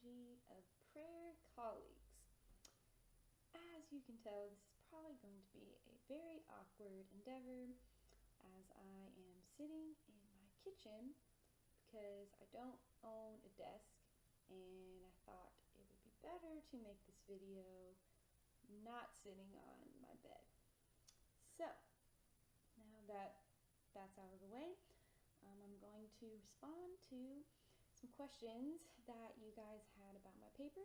Liturgy of Prayer colleagues. As you can tell, this is probably going to be a very awkward endeavor as I am sitting in my kitchen because I don't own a desk, and I thought it would be better to make this video not sitting on my bed. So, now that that's out of the way, I'm going to respond to some questions that you guys had about my paper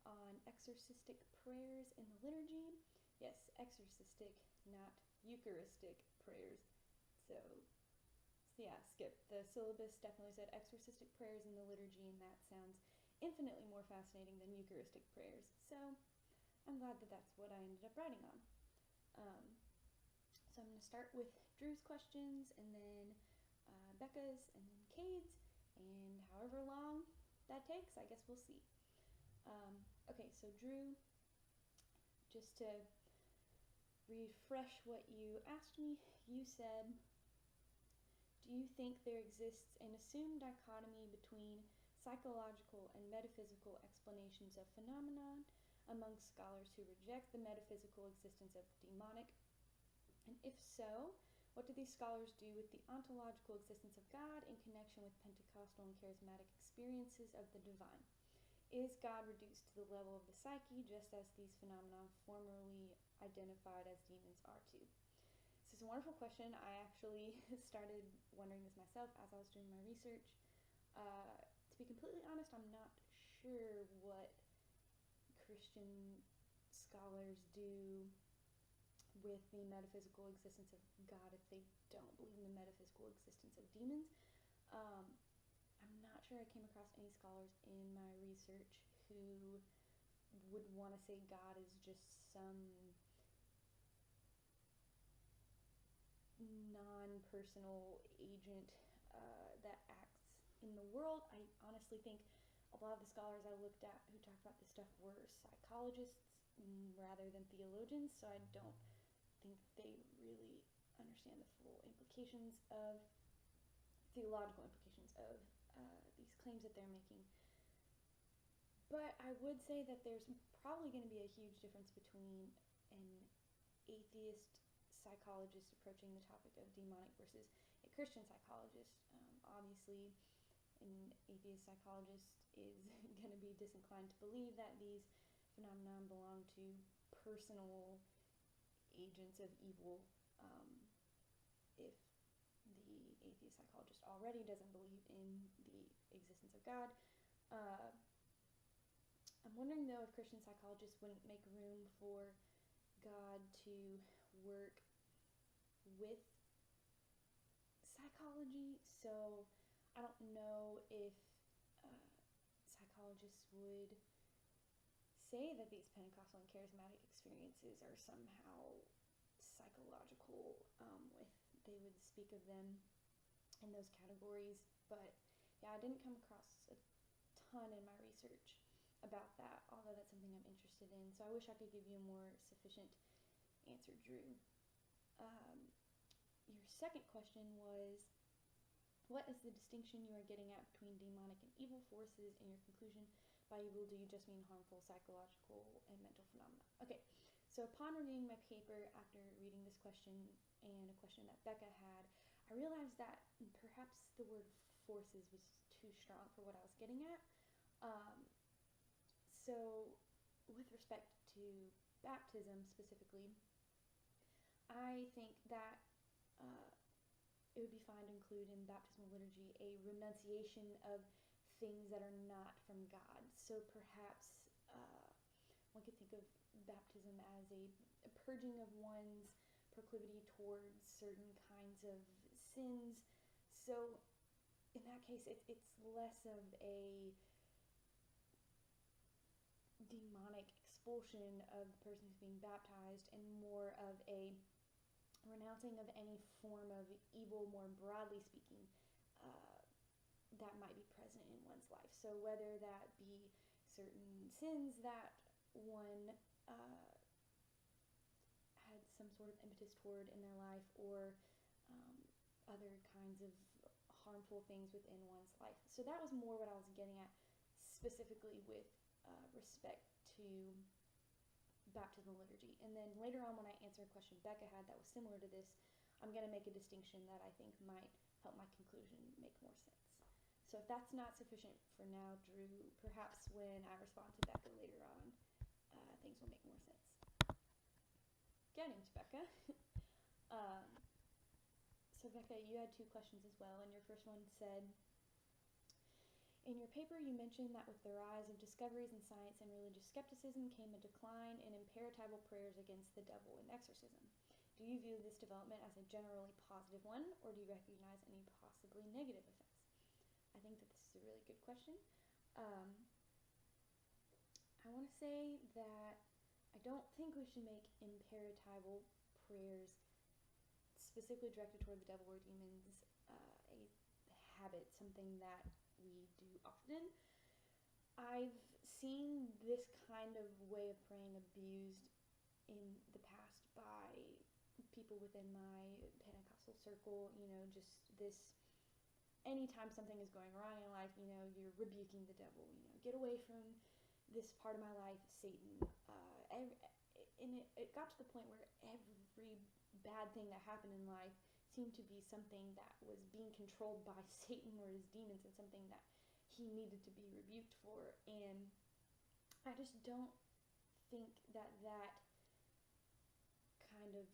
on exorcistic prayers in the liturgy. Yes, exorcistic, not Eucharistic prayers. So yeah, skip. The syllabus definitely said exorcistic prayers in the liturgy, and that sounds infinitely more fascinating than Eucharistic prayers. So I'm glad that that's what I ended up writing on. So I'm going to start with Drew's questions, and then Becca's, and then Cade's, and however long that takes, I guess we'll see. Okay, so Drew, just to refresh what you asked me, you said, do you think there exists an assumed dichotomy between psychological and metaphysical explanations of phenomenon among scholars who reject the metaphysical existence of the demonic? And if so, what do these scholars do with the ontological existence of God in connection with Pentecostal and charismatic experiences of the divine? Is God reduced to the level of the psyche, just as these phenomena formerly identified as demons are too? This is a wonderful question. I actually started wondering this myself as I was doing my research. To be completely honest, I'm not sure what Christian scholars do with the metaphysical existence of God if they don't believe in the metaphysical existence of demons. I'm not sure I came across any scholars in my research who would want to say God is just some non-personal agent that acts in the world. I honestly think a lot of the scholars I looked at who talked about this stuff were psychologists rather than theologians, so I don't think they really understand the full implications of theological implications of these claims that they're making. But I would say that there's probably going to be a huge difference between an atheist psychologist approaching the topic of demonic versus a Christian psychologist. Obviously, an atheist psychologist is going to be disinclined to believe that these phenomena belong to personal agents of evil, if the atheist psychologist already doesn't believe in the existence of God. I'm wondering, though, if Christian psychologists wouldn't make room for God to work with psychology. So I don't know if psychologists would say that these Pentecostal and charismatic experiences are somehow psychological, if they would speak of them in those categories. But yeah, I didn't come across a ton in my research about that, although that's something I'm interested in, so I wish I could give you a more sufficient answer, Drew. Your second question was, what is the distinction you are getting at between demonic and evil forces? In your conclusion, by evil, do you just mean harmful psychological and mental phenomena? Okay, so upon reviewing my paper after reading this question and a question that Becca had, I realized that perhaps the word forces was too strong for what I was getting at. So with respect to baptism specifically, I think that it would be fine to include in baptismal liturgy a renunciation of things that are not from God. So perhaps one could think of baptism as a purging of one's proclivity towards certain kinds of sins. So in that case, it's less of a demonic expulsion of the person who's being baptized and more of a renouncing of any form of evil, more broadly speaking, that might be present in one's life. So whether that be certain sins that one had some sort of impetus toward in their life, or other kinds of harmful things within one's life. So that was more what I was getting at specifically with respect to baptismal liturgy. And then later on, when I answer a question Becca had that was similar to this, I'm going to make a distinction that I think might help my conclusion make more sense. So if that's not sufficient for now, Drew, perhaps when I respond to Becca later on, things will make more sense. Getting to Becca. So Becca, you had 2 questions as well, and your first one said, in your paper you mentioned that with the rise of discoveries in science and religious skepticism came a decline in imperatival prayers against the devil in exorcism. Do you view this development as a generally positive one, or do you recognize any possibly negative effects? I think that this is a really good question. I want to say that I don't think we should make imperatival prayers specifically directed toward the devil or demons a habit, something that we do often. I've seen this kind of way of praying abused in the past by people within my Pentecostal circle, just this, anytime something is going wrong in life, you're rebuking the devil, get away from this part of my life, Satan. And it got to the point where every bad thing that happened in life seemed to be something that was being controlled by Satan or his demons, and something that he needed to be rebuked for. And I just don't think that that kind of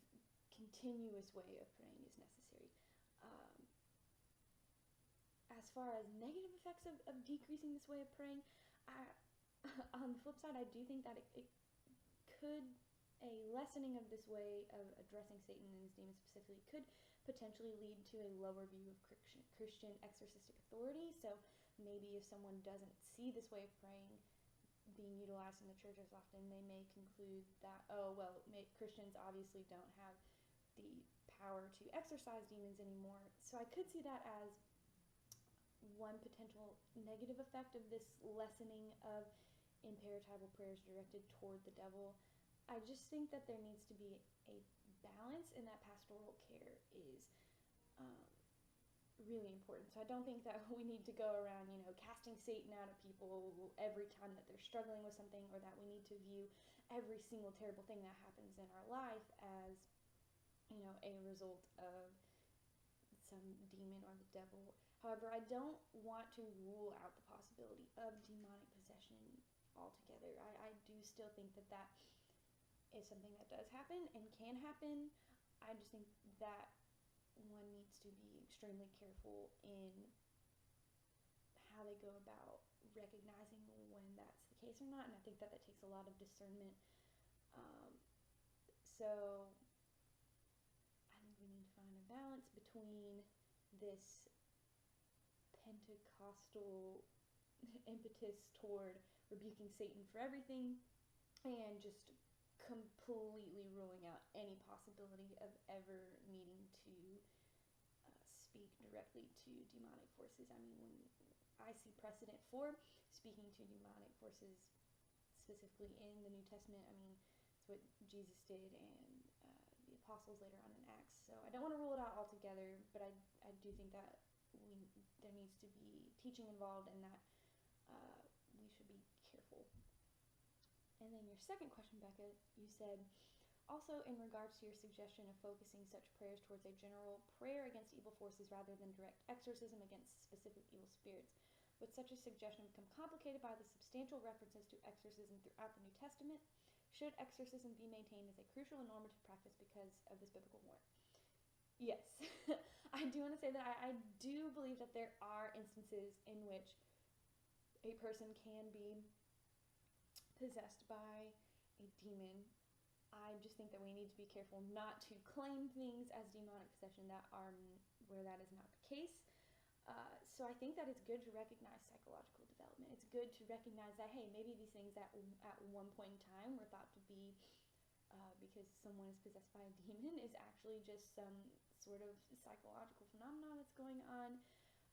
continuous way of praying is necessary. As far as negative effects of decreasing this way of praying, on the flip side, I do think that it could, a lessening of this way of addressing Satan and his demons specifically could potentially lead to a lower view of Christian exorcistic authority. So maybe if someone doesn't see this way of praying being utilized in the church as often, they may conclude that, Christians obviously don't have the power to exorcise demons anymore. So I could see that as one potential negative effect of this lessening of imperatival prayers directed toward the devil. I just think that there needs to be a balance, and that pastoral care is really important. So I don't think that we need to go around, casting Satan out of people every time that they're struggling with something, or that we need to view every single terrible thing that happens in our life as, a result of some demon or the devil. However, I don't want to rule out the possibility of demonic possession altogether. I do still think that that is something that does happen and can happen. I just think that one needs to be extremely careful in how they go about recognizing when that's the case or not, and I think that takes a lot of discernment. So I think we need to find a balance between this Pentecostal impetus toward rebuking Satan for everything and just completely ruling out any possibility of ever needing to speak directly to demonic forces. I mean, when I see precedent for speaking to demonic forces, specifically in the New Testament, I mean, it's what Jesus did and the apostles later on in Acts. So I don't want to rule it out altogether, but I do think that there needs to be teaching involved, and that we should be careful. And then your second question, Becca, you said, also in regards to your suggestion of focusing such prayers towards a general prayer against evil forces rather than direct exorcism against specific evil spirits, would such a suggestion become complicated by the substantial references to exorcism throughout the New Testament? Should exorcism be maintained as a crucial and normative practice because of this biblical warrant? Yes. I do want to say that I do believe that there are instances in which a person can be possessed by a demon. I just think that we need to be careful not to claim things as demonic possession that are where that is not the case. So I think that it's good to recognize psychological development. It's good to recognize that, hey, maybe these things at one point in time were thought to be because someone is possessed by a demon is actually just some sort of psychological phenomenon that's going on.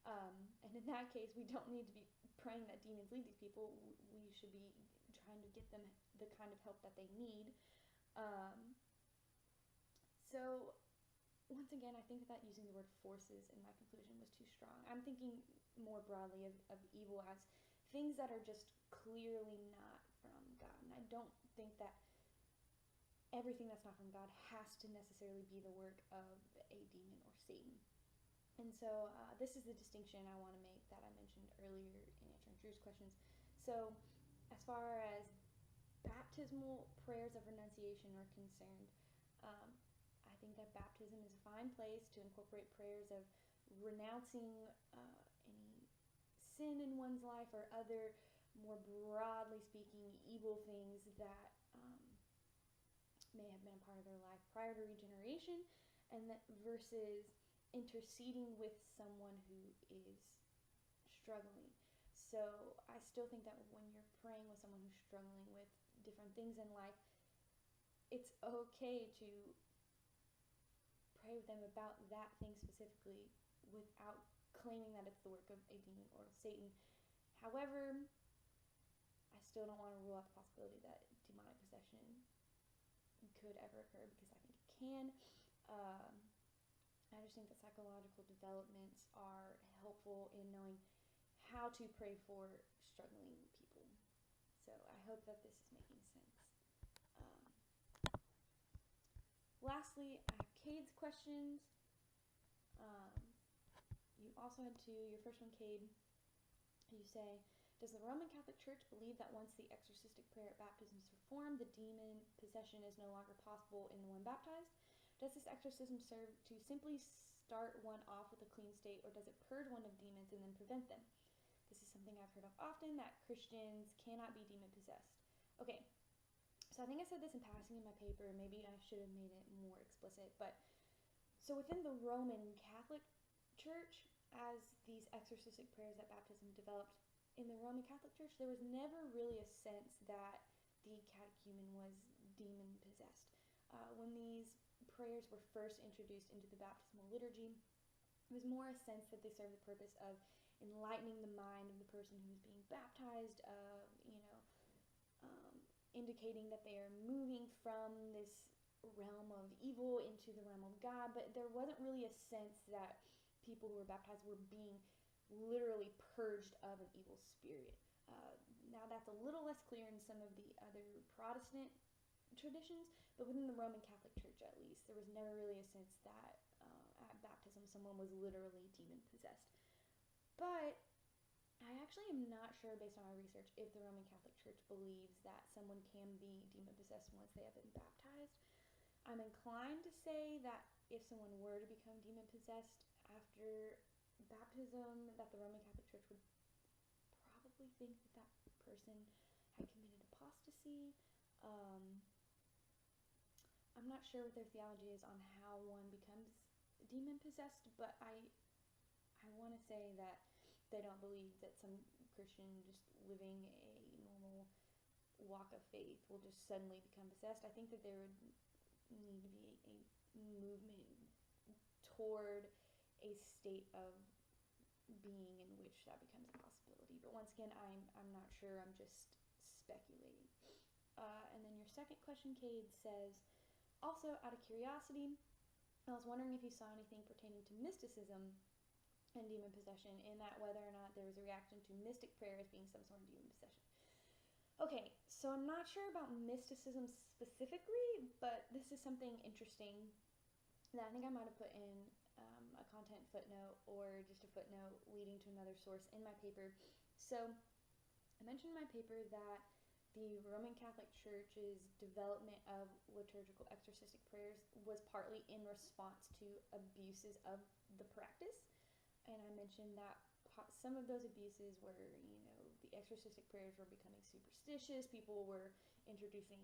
And in that case, we don't need to be praying that demons leave these people. We should be trying to get them the kind of help that they need. So once again, I think that using the word forces in my conclusion was too strong. I'm thinking more broadly of evil as things that are just clearly not from God. And I don't think that everything that's not from God has to necessarily be the work of a demon or Satan. And so this is the distinction I want to make that I mentioned earlier in answering Drew's questions. So as far as baptismal prayers of renunciation are concerned, I think that baptism is a fine place to incorporate prayers of renouncing any sin in one's life or other, more broadly speaking, evil things that may have been a part of their life prior to regeneration, and that versus interceding with someone who is struggling. So I still think that when you're praying with someone who's struggling with different things in life, it's okay to pray with them about that thing specifically without claiming that it's the work of a demon or Satan. However, I still don't want to rule out the possibility that demonic possession could ever occur, because I think it can. I just think that psychological developments are helpful in knowing how to pray for struggling people. So I hope that this is making sense. Lastly, I have Cade's questions. You also had two. Your first one, Cade, you say, does the Roman Catholic Church believe that once the exorcistic prayer at baptism is performed, the demon possession is no longer possible in the one baptized? Does this exorcism serve to simply start one off with a clean state, or does it purge one of demons and then prevent them? This is something I've heard of often, that Christians cannot be demon possessed. Okay, so I think I said this in passing in my paper. Maybe I should have made it more explicit. But so within the Roman Catholic Church, as these exorcistic prayers at baptism developed, in the Roman Catholic Church, there was never really a sense that the catechumen was demon possessed. When these prayers were first introduced into the baptismal liturgy, it was more a sense that they served the purpose of enlightening the mind of the person who was being baptized, indicating that they are moving from this realm of evil into the realm of God. But there wasn't really a sense that people who were baptized were being literally purged of an evil spirit. Now that's a little less clear in some of the other Protestant traditions, but within the Roman Catholic Church at least, there was never really a sense that at baptism someone was literally demon possessed. But I actually am not sure, based on my research, if the Roman Catholic Church believes that someone can be demon possessed once they have been baptized. I'm inclined to say that if someone were to become demon possessed after baptism, that the Roman Catholic Church would probably think that that person had committed apostasy. I'm not sure what their theology is on how one becomes demon possessed, but I want to say that they don't believe that some Christian just living a normal walk of faith will just suddenly become possessed. I think that there would need to be a movement toward a state of being in which that becomes a possibility. But once again, I'm not sure. I'm just speculating. And then your second question, Cade, says, also out of curiosity, I was wondering if you saw anything pertaining to mysticism and demon possession, in that whether or not there was a reaction to mystic prayer as being some sort of demon possession. Okay, so I'm not sure about mysticism specifically, but this is something interesting that I think I might have put in a content footnote or just a footnote leading to another source in my paper. So I mentioned in my paper that the Roman Catholic Church's development of liturgical exorcistic prayers was partly in response to abuses of the practice. And I mentioned that some of those abuses were, the exorcistic prayers were becoming superstitious. People were introducing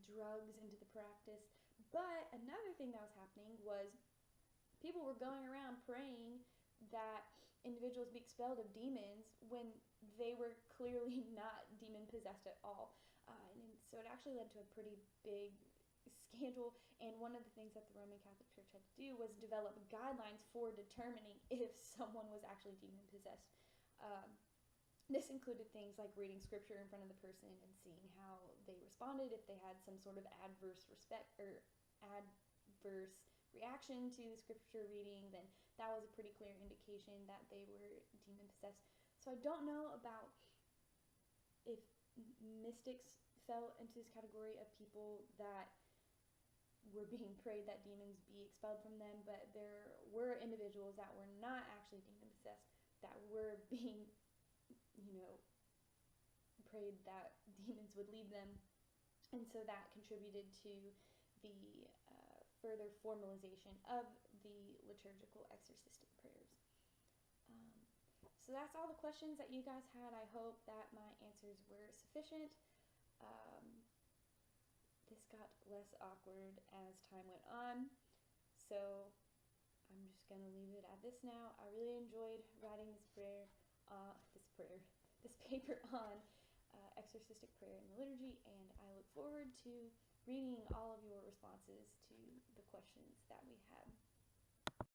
drugs into the practice. But another thing that was happening was people were going around praying that individuals be expelled of demons when they were clearly not demon possessed at all. And so it actually led to a pretty big scandal. And one of the things that the Roman Catholic Church had to do was develop guidelines for determining if someone was actually demon possessed. This included things like reading scripture in front of the person and seeing how they responded. If they had some sort of adverse reaction to the scripture reading, then that was a pretty clear indication that they were demon possessed. So So I don't know about if mystics fell into this category of people that were being prayed that demons be expelled from them, but there were individuals that were not actually demon possessed that were being, prayed that demons would leave them, and so that contributed to the further formalization of the liturgical exorcistic prayers. So that's all the questions that you guys had. I hope that my answers were sufficient. This got less awkward as time went on, so I'm just going to leave it at this now. I really enjoyed writing this paper on exorcistic prayer in the liturgy, and I look forward to reading all of your responses to the questions that we had.